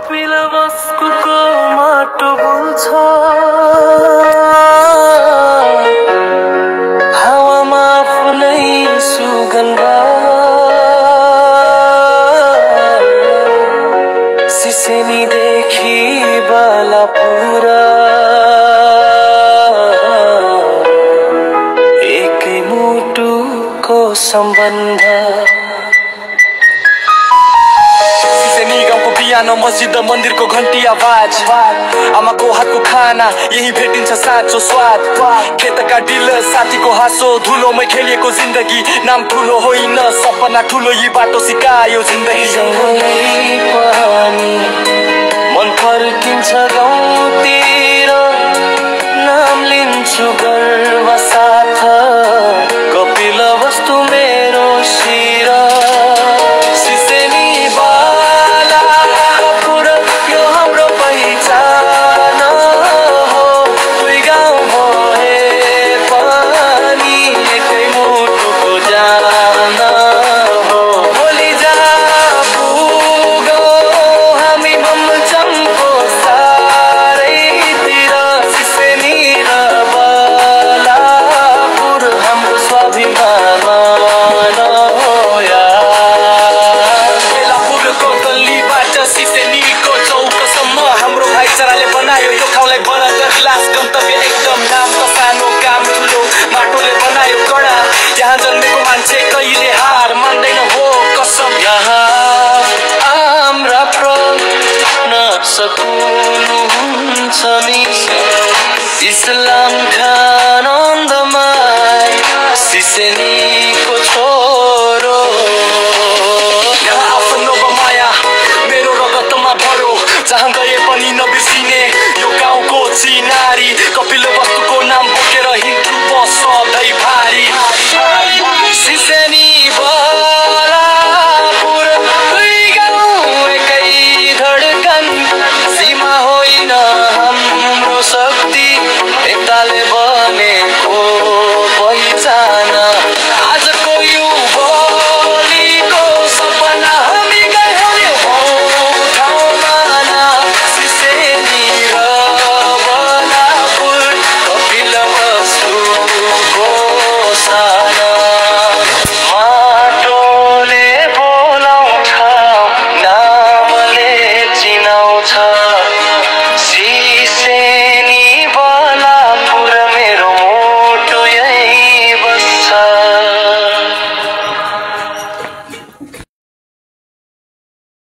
कपिल वस्तुको माटो बोल्छ हावामा आफ्नै सुगन्ध सिसेनीदेखि बालापुर एकै मुटुको सम्बन्ध पियानो मस्जिद मन्दिरको घन्टी आवाज आमाको हातको खाना यही भेटिन्छ साँचो स्वाद खेतका डिल साथीको हाँसो धुलोमै खेलिएको जिन्दगी नाम ठुलो होइन सपना ठुलो यी बाटो सिकायो जिन्दगी मन फर्किन्छ गाउँतिर नाम लिन्छु गर्व साथ कपिल वस्तु मेरो शिर गन्तव्य एकदम नाम त सानो काम ठुलो माटोले बनायो कडा यहाँ जन्मेको मान्छे कहिले हार मान्दैन हो कसम यहाँ हाम्रा प्रश्न सकुनुहुन्छ नि इस्लाम खान अन्दमाई सिसेनी